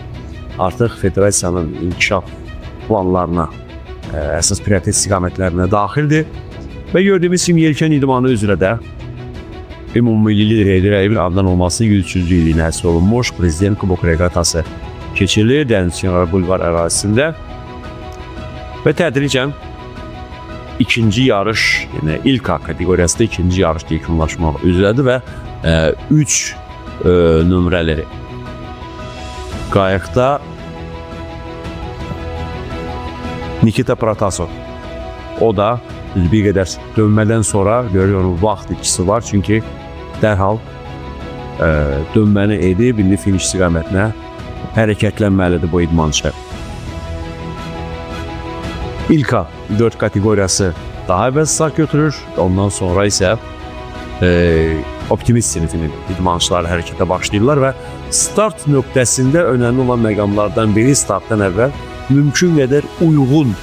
[SPEAKER 2] artıq federasiyanın inkişaf planlarına, əsas prioritet istiqamətlərinə daxildir. Və gördüyümüz kimi yelkən idmanı üzrə də Ümumilli lider Heydər Əliyevin adından olmasının 103-cü illiyinə həsr olunmuş Prezident Kubok reqatası keçirilir Dənizçinar Bulvar ərazisində və tədricən ikinci yarış, yəni ilk kateqoriyasında ikinci yarış yekunlaşmaq üzrədir və 3 nömrələri qayıqda Nikita Protasov, o da bir qədər dönmədən sonra görüyorum vaxt itkisi var, çünki dərhal dönməni edib, indi finiş istiqamətinə hərəkətlənməlidir bu idmançı. İlka 4 kateqoriyası daha əvvəl start götürür, ondan sonra isə optimist sinifinin idmançıları hərəkətə başlayırlar və start nöqtəsində önəmli olan məqamlardan biri startdan əvvəl mümkün qədər uyğun,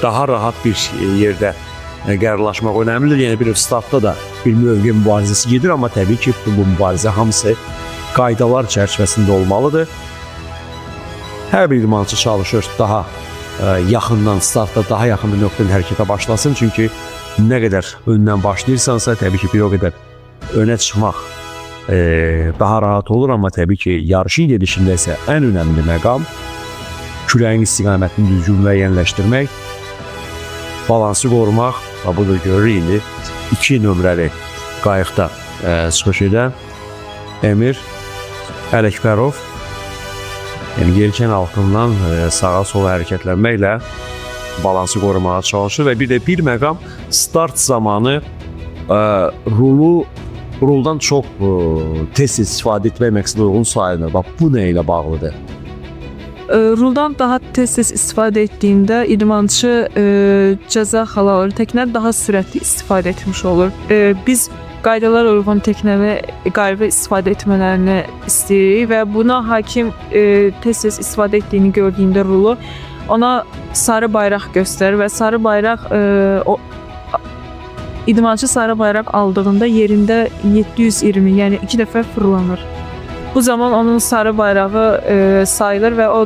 [SPEAKER 2] daha rahat bir yerdə qərarlaşmaq önəmlidir. Yəni bir startda da bir mövqe mübarizəsi gedir, amma təbii ki, bu mübarizə hamısı qaydalar çərçivəsində olmalıdır. Hər bir idmançı çalışır daha yaxından, startda daha yaxın bir nöqtədən hərəkətə başlasın. Çünki nə qədər öndən başlayırsansa, təbii ki, bir o qədər önə çıxmaq daha rahat olur, amma təbii ki, yarışın gedişində isə ən önəmli məqam küləyin istiqamətini düzgün müəyyənləşdirmək, balansı qorumaq. Və bu da görürük indi 2 nömrəli qayıqda çıxış edən Emir Ələkbərov, yəni yelkən altından sağa sola hərəkətlənməklə balansı qorumağa çalışır və bir də bir məqam start zamanı ruldan çox tez istifadə etmək məqsədə uyğun sayılır. Bax, bu nə ilə bağlıdır?
[SPEAKER 3] Ruldan daha tez-tez istifadə etdiyində idmançı cəza xal alır, təknə daha sürətli istifadə etmiş olur. Biz qaydalara uyğun təknəvi qəribə istifadə etmələrini istəyirik və buna hakim tez-tez istifadə etdiyini gördüyündə rulu ona sarı bayraq göstərir və sarı bayraq idmançı sarı bayraq aldığında yerində 720, yəni 2 dəfə fırlanır. Bu zaman onun sarı bayrağı sayılır və o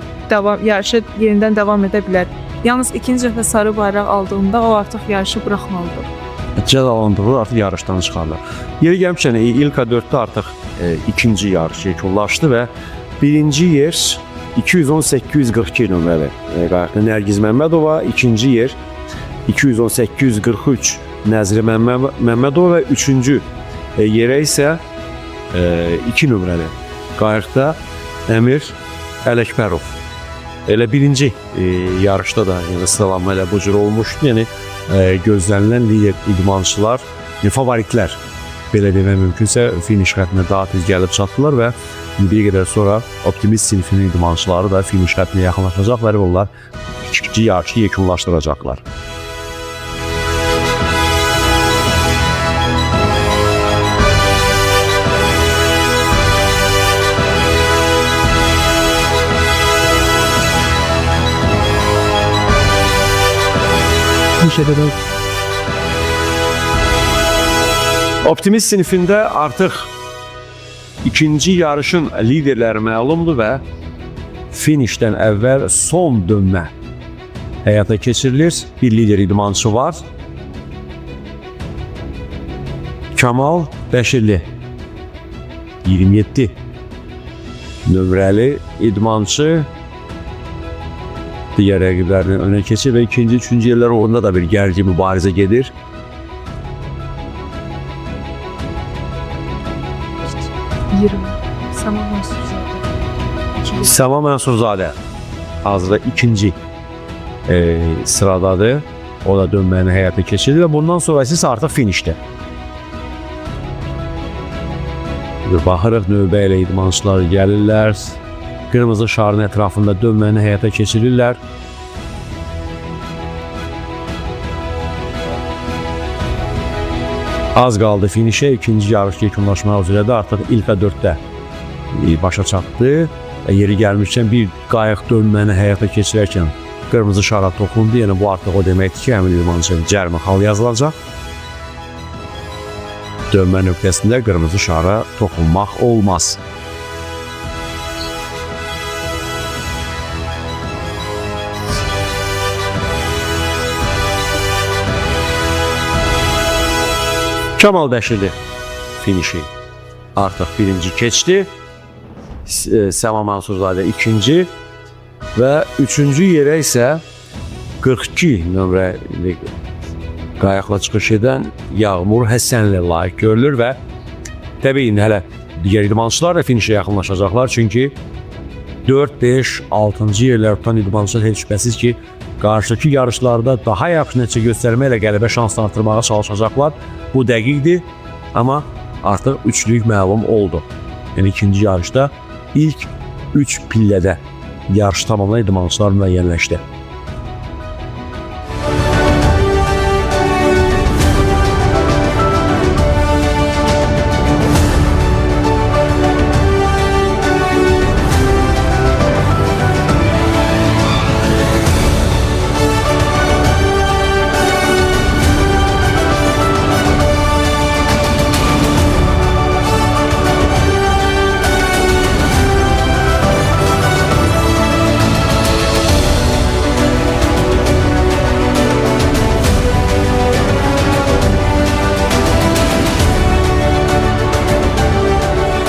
[SPEAKER 3] yarışı yenidən davam edə bilər. Yalnız ikinci dəfə sarı bayraq aldığında o artıq yarışı buraxmalıdır.
[SPEAKER 2] Cəzalandırılır, artıq yarışdan çıxarlar. Yeri gəlmişkən İlka 4-də artıq ikinci yarış yekunlaşdı və birinci yer 218-42 nömrəli qayıqda Nərgiz Məmmədova, ikinci yer 218-43 Nəzri Məmmədova və üçüncü yerə isə 2 nömrəli qayıqda Əmir Ələkbərov. Elə birinci yarışda da yəni sıralanma elə bu cür olmuşdu. Yəni gözlənilən lider idmançılar, favoritlər belə demək mümkünsə finiş xəttinə daha tez gəlib çatdılar və bir qədər sonra optimist sinifinin idmançıları da finiş xəttinə yaxınlaşacaqlar və onlar ikinci yarışı yekunlaşdıracaqlar. Optimist sinifində artıq ikinci yarışın liderləri məlumdur və finişdən əvvəl son dönmə həyata keçirilir. Bir lider idmançı var. Kamal Bəşirli 27 nömrəli idmançı digər rəqiblərini önə keçir və ikinci, üçüncü yerlər orada da bir gərgin mübarizə gedir. Səma Mənsurzadə hazırda ikinci sıradadır. O da dönməni həyata keçirdi və bundan sonrası isə artıq finişdə. Baxırıq növbə ilə idmançılar gəlirlər. Qırmızı şarın ətrafında dönməni həyata keçirirlər. Az qaldı finişə, ikinci yarış yekunlaşmaq üzrədir. Artıq ilk 4-də başa çatdı. Yeri gəlmişkən bir qayıq dönməni həyata keçirərkən qırmızı şara toxundu. Yəni bu artıq o deməkdir ki, həmin idmançıya cərimə xal yazılacaq. Dönmə nöqtəsində qırmızı şara toxunmaq olmaz. Kamal Bəşirli finişi artıq birinci keçdi. Səma Mənsurzadə ikinci və üçüncü yerə isə 42 nömrəli qayıqla çıxış edən Yağmur Həsənli layiq görülür və təbii indi hələ digər idmançılar da finişə yaxınlaşacaqlar. Çünki 4, 5, 6-cı yerlər tutan idmançılar heç şübhəsiz ki, qarşıdakı yarışlarda daha yaxşı nəticə göstərməklə qələbə şansını artırmağa çalışacaqlar. Bu dəqiqdir, amma artıq üçlük məlum oldu. Yəni ikinci yarışda ilk 3 pillədə yarış tamamlayan idmançılar müəyyənləşdi.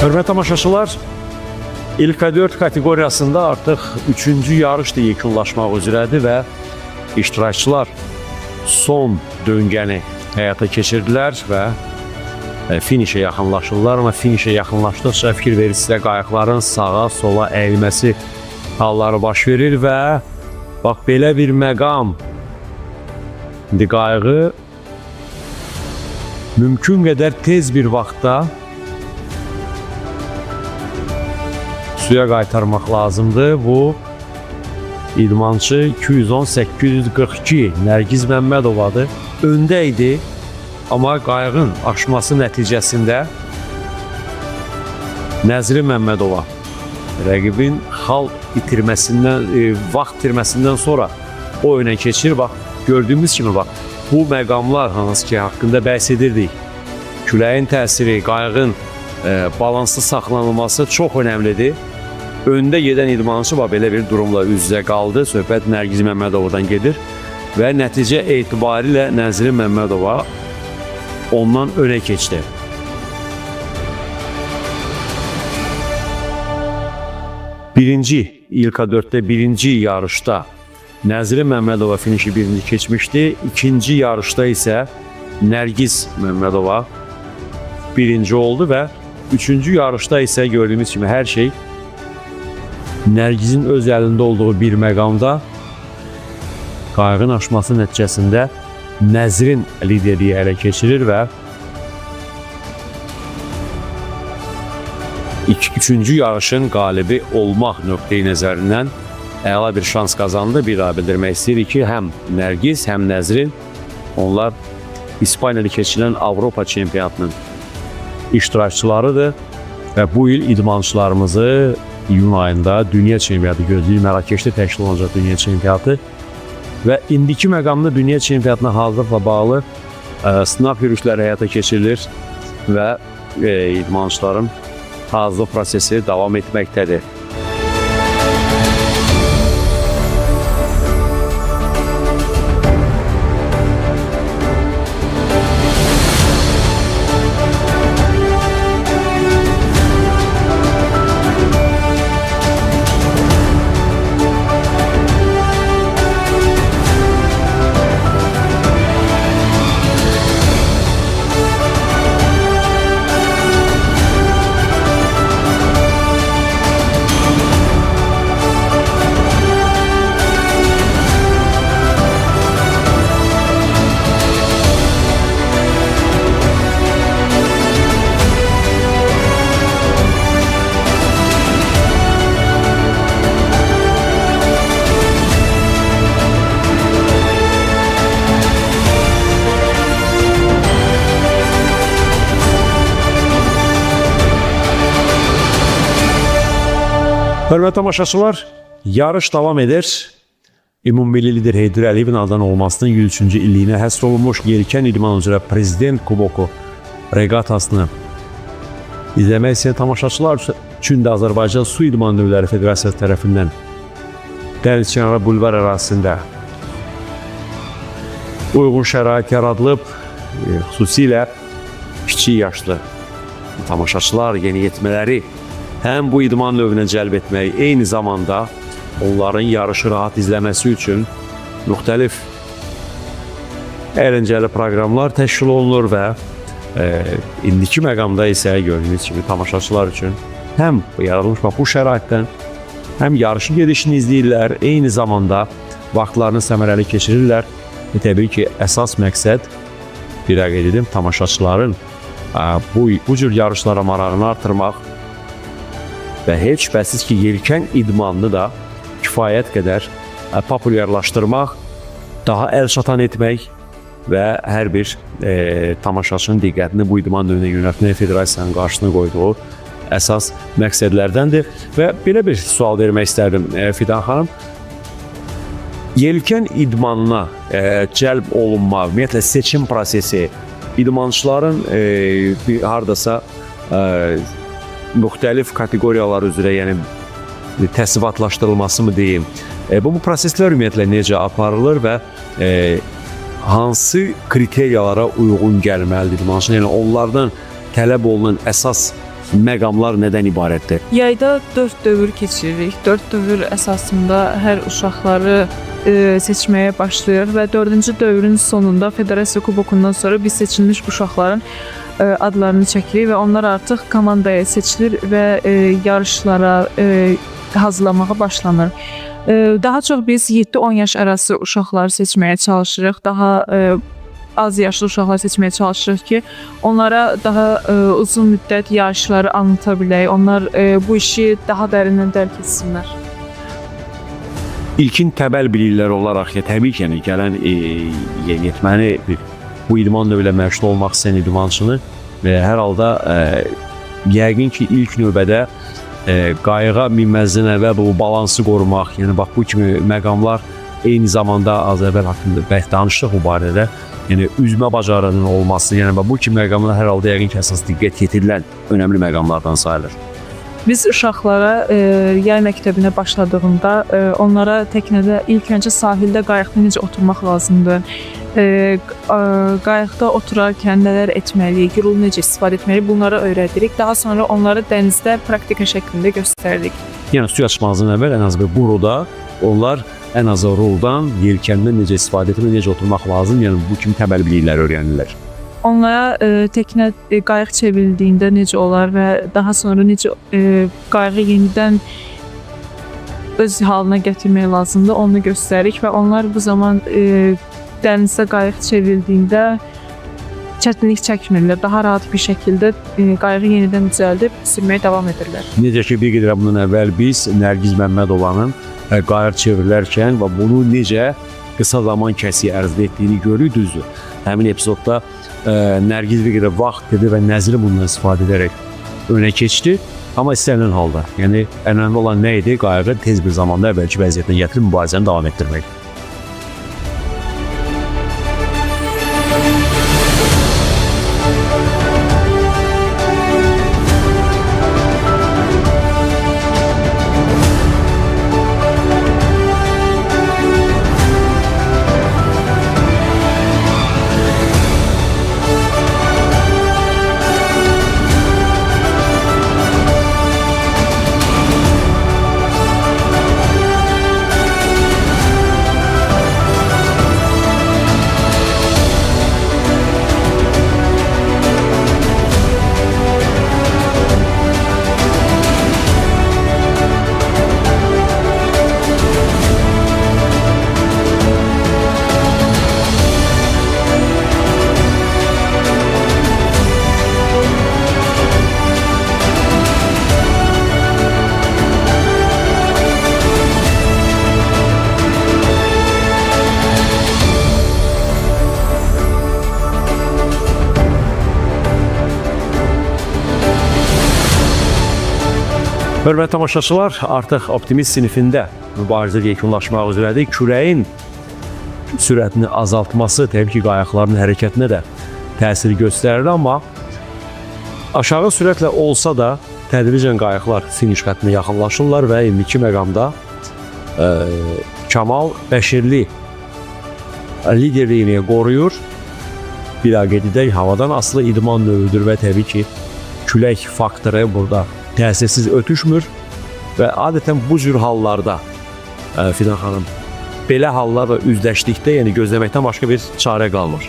[SPEAKER 2] Hörmətli tamaşaçılar, ilk 4 kateqoriyasında artıq 3-cü yarış da yekunlaşmaq üzrədir və iştirakçılar son döngəni həyata keçirdilər və finişə yaxınlaşırlar. Amma finişə yaxınlaşdıqca fikir verir sizə qayıqların sağa, sola əyilməsi halları baş verir və bax belə bir məqam. İndi qayığı mümkün qədər tez bir vaxtda suya qaytarmaq lazımdır. Bu idmançı 210-842 Nərgiz Məmmədovadır. Öndə idi, amma qayığın aşması nəticəsində Nəzrin Məmmədova rəqibin xal itirməsindən, vaxt itirməsindən sonra o önə keçir. Bax, gördüyümüz kimi bax, bu məqamlar hansı ki haqqında bəhs edirdik. Küləyin təsiri, qayığın balanslı saxlanılması çox önəmlidir. Öndə gedən idmançı belə bir durumla üz-üzə qaldı. Söhbət Nərgiz Məmmədovadan gedir və nəticə etibarilə Nəzrin Məmmədova ondan önə keçdi. Birinci, ilk 4-də birinci yarışda Nəzrin Məmmədova finişi birinci keçmişdi. İkinci yarışda isə Nərgiz Məmmədova birinci oldu və üçüncü yarışda isə gördüyümüz kimi hər şey Nərgizin öz əlində olduğu bir məqamda qayığın aşması nəticəsində Nəzrin liderliyi ələ keçirir və üçüncü yarışın qalibi olmaq nöqteyi nəzərindən əla bir şans qazandı. Bir daha bildirmək istəyirik ki, həm Nərgiz, həm Nəzrin onlar İspaniyada keçirilən Avropa çempionatının iştirakçılarıdır və bu il idmançılarımızı iyun ayında dünya çempionatı gözləyir. Mərakeşdə təşkil olunacaq dünya çempionatı və indiki məqamda dünya çempionatına hazırlıqla bağlı sınaq yürüyüşləri həyata keçirilir və idmançıların hazırlıq prosesi davam etməkdədir. Hörmətli tamaşaçılar, yarış davam edir. Ümummilli lider Heydər Əliyevin anadan olmasının 103-cü illiyinə həsr olunmuş yelkən idman üzrə Prezident Kuboku regatasını izləmək istəyən tamaşaçılar üçün də Azərbaycan Su İdman Növləri Federasiyası tərəfindən dənizkənarı bulvar ərazisində uyğun şərait yaradılıb, xüsusilə kiçik yaşlı tamaşaçılar, yeniyetmələri həm bu idman növünə cəlb etmək, eyni zamanda onların yarışı rahat izləməsi üçün müxtəlif əyləncəli proqramlar təşkil olunur və indiki məqamda isə gördüyünüz kimi tamaşaçılar üçün həm yaradılmış bu şəraitdən həm yarışın gedişini izləyirlər, eyni zamanda vaxtlarını səmərəli keçirirlər. Təbii ki, əsas məqsəd bir qeyd edim, tamaşaçıların bu cür yarışlara marağını artırmaq və heç şübhəsiz ki, yelkən idmanını da kifayət qədər populyarlaşdırmaq, daha əlçatan etmək və hər bir tamaşaçının diqqətini bu idman növünə yönəltmək federasiyanın qarşısına qoyduğu əsas məqsədlərdəndir. Və belə bir sual vermək istərdim Fidan xanım. Yelkən idmanına cəlb olunma, ümumiyyətlə seçim prosesi, idmançıların hardasa müxtəlif kateqoriyalar üzrə, yəni təsnifatlaşdırılması mı deyim, bu proseslər ümumiyyətlə necə aparılır və hansı kriteriyalara uyğun gəlməlidir idmançı? Yəni onlardan tələb olunan əsas məqamlar nədən ibarətdir?
[SPEAKER 3] Yayda 4 dövr keçiririk. 4 dövr əsasında hər uşaqları seçməyə başlayır və 4-cü dövrün sonunda Federasiya Kubokundan sonra biz seçilmiş uşaqların adlarını çəkirik və onlar artıq komandaya seçilir və yarışlara hazırlamağa başlanır. Daha çox biz 7-10 yaş arası uşaqları seçməyə çalışırıq. Daha az yaşlı uşaqlar seçməyə çalışırıq ki, onlara daha uzun müddət yarışları anlata bilək. Onlar bu işi daha dərindən dərk etsinlər.
[SPEAKER 2] İlkin təbəl bilikləri olaraq, təbii ki, gələn yeniyetməni bu idman növü ilə məşğul olmaq istəyən idmançını hər halda yəqin ki, ilk növbədə qayığa minməzdən əvvəl bu balansı qorumaq, yəni bax bu kimi məqamlar eyni zamanda az əvvəl haqqında bəlkə danışdıq bu barədə, yəni üzmə bacarığının olması, yəni bu kimi məqamlar hər halda yəqin ki, əsas diqqət yetirilən önəmli məqamlardan sayılır.
[SPEAKER 3] Biz uşaqlara yay məktəbinə başladığında onlara təknədə ilk öncə sahildə qayıqda necə oturmaq lazımdır, qayıqda oturarkən nələr etməliyik, yolu necə istifadə etməliyik, bunları öyrədirik. Daha sonra onları dənizdə praktika şəklində göstərdik.
[SPEAKER 2] Yəni suya çıxmazdan əvvəl ən az bir buruda onlar ən az roldan, yelkəndən necə istifadə etmək, necə oturmaq lazım, yəni bu kimi təbəl bilikləri öyrənirlər.
[SPEAKER 3] Onlara təknə qayıq çevrildiyində necə olar və daha sonra necə qayığı yenidən öz halına gətirmək lazımdır, onu göstəririk və onlar bu zaman dənizdə qayıq çevrildiyində çətinlik çəkmirlər, daha rahat bir şəkildə qayığı yenidən düzəldib sürməyə davam edirlər.
[SPEAKER 2] Necə ki, bir qədər bundan əvvəl biz Nərgiz Məmmədovanın qayıq çevrilərkən və bunu necə qısa zaman kəsiyi ərzdə etdiyini görürük, düzdür. Həmin epizodda Nərgiz bir qədər vaxt dedi və Nəzri bundan istifadə edərək önə keçdi. Amma istənilən halda, yəni önəmli olan nə idi? Qayığı tez bir zamanda əvvəlki vəziyyətinə gətirib mübarizəni davam etdirmək. Hörmətli tamaşaçılar, artıq optimist sinifində mübarizə yekunlaşmaq üzrədir. Küləyin sürətini azaltması təbii ki, qayıqların hərəkətinə də təsir göstərir, amma aşağı sürətlə olsa da tədricən qayıqlar finiş xəttinə yaxınlaşırlar və indiki məqamda Kamal Bəşirli liderliyini qoruyur. Bir daha qeyd edək, havadan asılı idman növüdür və təbii ki, külək faktoru burada təsirsiz ötüşmür və adətən bu cür hallarda Fidan xanım belə hallarla üzləşdikdə, yəni gözləməkdən başqa bir çarə qalmır.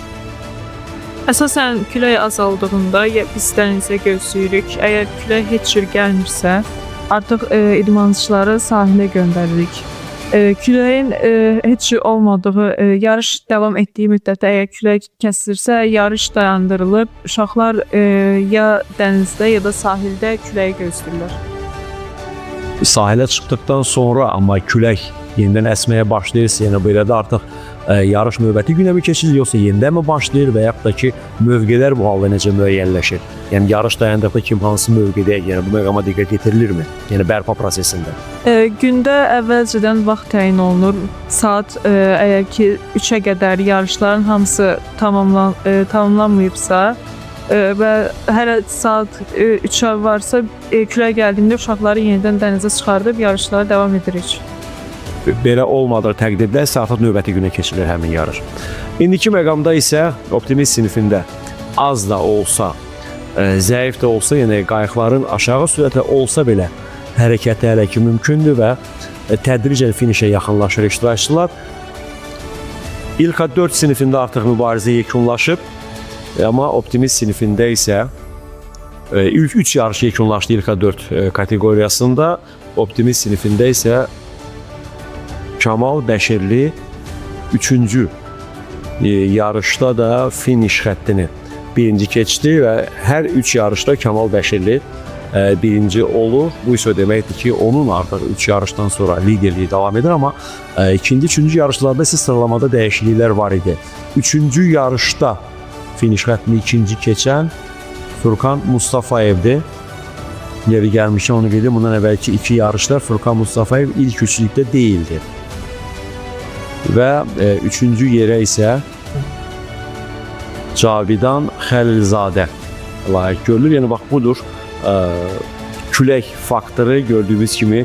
[SPEAKER 3] Əsasən külək azaldığında biz dənizə gözləyirik. Əgər külək heç cür gəlmirsə, artıq idmançıları sahilə göndəririk. Küləyin heç cür olmadığı, yarış davam etdiyi müddətdə əgər külək kəsilirsə, yarış dayandırılıb, uşaqlar ya dənizdə ya da sahildə küləyi gözləyirlər.
[SPEAKER 2] Sahilə çıxdıqdan sonra amma külək yenidən əsməyə başlayırsa, yəni belə də artıq yarış növbəti günə mi keçilir, yoxsa yenidən mi başlayır və yaxud da ki, mövqelər bu halda necə müəyyənləşir? Yəni yarış dayandıqda kim hansı mövqedə, yəni bu məqama diqqət yetirilirmi? Yəni bərpa prosesində.
[SPEAKER 3] Gündə əvvəlcədən vaxt təyin olunur. Saat əgər ki 3-ə qədər yarışların hamısı tamamlanmayıbsa və hər saat 3-ə varsa, külək gəldiyində uşaqları yenidən dənizə çıxardıb yarışlara davam edirik.
[SPEAKER 2] Belə olmadığı təqdirdə isə artıq növbəti günə keçilir həmin yarış. İndiki məqamda isə optimist sinifində az da olsa, zəif də olsa, yəni qayıqların aşağı sürətlə olsa belə hərəkəti hələ ki mümkündür və tədricən finişə yaxınlaşır iştirakçılar. İlka 4 sinifində artıq mübarizə yekunlaşıb, amma optimist sinifində isə ilk 3 yarış yekunlaşdı İlka 4 kateqoriyasında, optimist sinifində isə Kamal Bəşirli 3-cü yarışda da finiş xəttini birinci keçdi və hər 3 yarışda Kamal Bəşirli birinci olur. Bu isə deməkdir ki, onun artıq 3 yarışdan sonra liderliyi davam edir, amma ikinci, üçüncü yarışlarda isə sıralamada dəyişikliklər var idi. Üçüncü yarışda finiş xəttini ikinci keçən Furkan Mustafayevdir. Yeri gəlmişkən onu qeyd edim, bundan əvvəlki 2 yarışda Furkan Mustafayev ilk üçlükdə deyildi. Və üçüncü yerə isə Cavidan Xəlilzadə layiq görülür. Yəni bax budur külək faktoru gördüyümüz kimi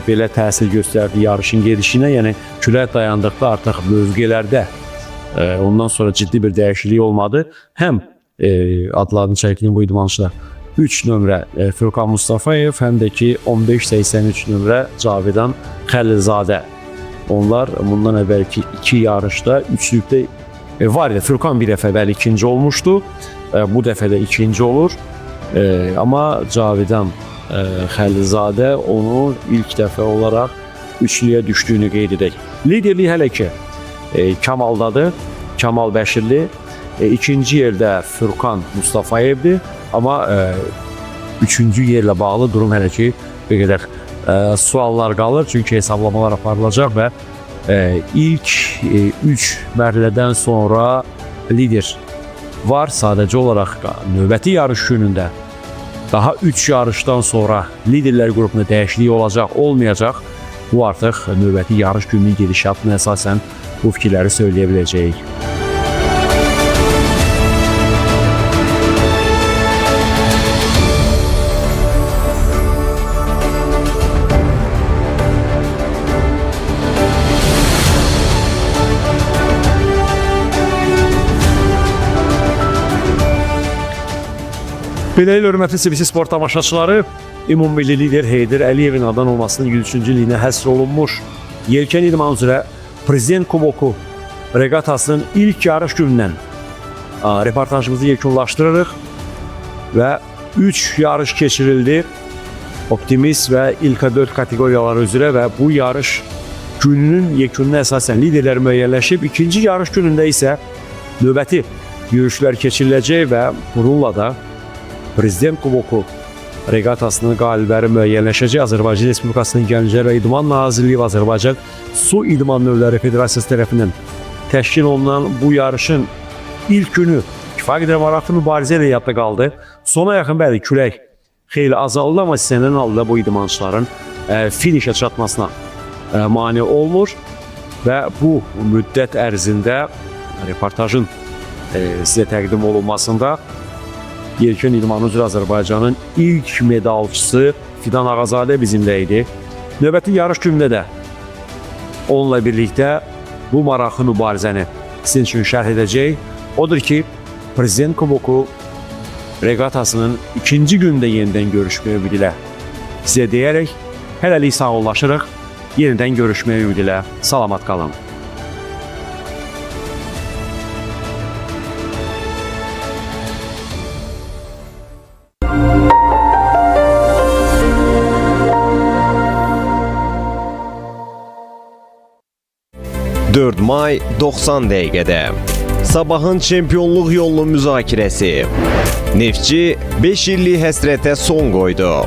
[SPEAKER 2] belə təsir göstərdi yarışın gedişinə. Yəni külək dayandıqda artıq mövqelərdə ondan sonra ciddi bir dəyişiklik olmadı. Həm adlarını çəkdiyim bu idmançılar 3 nömrə Furkan Mustafayev, həm də ki 1583 nömrə Cavidan Xəlilzadə. Onlar bundan əvvəlki 2 yarışda üçlükdə var idi. Furkan bir dəfə əvvəl ikinci olmuşdu. Bu dəfə də ikinci olur. Amma Cavidan Xəlilzadə onu ilk dəfə olaraq üçlüyə düşdüyünü qeyd edək. Liderlik hələ ki Kamaldadır. Kamal Bəşirli. İkinci yerdə Furkan Mustafayevdir. Amma üçüncü yerlə bağlı durum hələ ki bir qədər suallar qalır, çünki hesablamalar aparılacaq və ilk 3 mərhələdən sonra lider var. Sadəcə olaraq növbəti yarış günündə daha 3 yarışdan sonra liderlər qrupunda dəyişiklik olacaq, olmayacaq. Bu artıq növbəti yarış gününün gedişatına əsasən bu fikirləri söyləyə biləcəyik. Beləliklə, hörmətli CBC Sport tamaşaçıları, ümummilli lider Heydər Əliyevin anadan olmasının 103-cü iliyinə həsr olunmuş yelkən idman üzrə Prezident Kuboku regatasının ilk yarış günündən reportajımızı yekunlaşdırırıq və 3 yarış keçirildi optimist və İlka 4 kateqoriyaları üzrə və bu yarış gününün yekununa əsasən liderlər müəyyənləşib. İkinci yarış günündə isə növbəti yürüyüşlər keçiriləcək və bununla da Prezident Kuboku regatasının qalibləri müəyyənləşəcək. Azərbaycan Respublikasının Gənclər və İdman Nazirliyi və Azərbaycan Su İdman Növləri Federasiyası tərəfindən təşkil olunan bu yarışın ilk günü kifayət qədər maraqlı mübarizə ilə yadda qaldı. Sona yaxın bəli külək xeyli azaldı, amma istənilən halda bu idmançıların finişə çatmasına mane olmur və bu müddət ərzində reportajın sizə təqdim olunmasında yelkən idmanı üzrə Azərbaycanın ilk medalçısı Fidan Ağazadə bizimlə idi. Növbəti yarış günündə də onunla birlikdə bu maraqlı mübarizəni sizin üçün şərh edəcək. Odur ki, Prezident Kuboku reqatasının ikinci gündə yenidən görüşməyə ümid ilə sizə deyərək hələlik sağollaşırıq. Yenidən görüşməyə ümid ilə salamat qalın.
[SPEAKER 4] ...4 may 90 dəqiqədə sabahın çempionluq yolunun müzakirəsi. Neftçi 5 illik həsrətə son qoydu.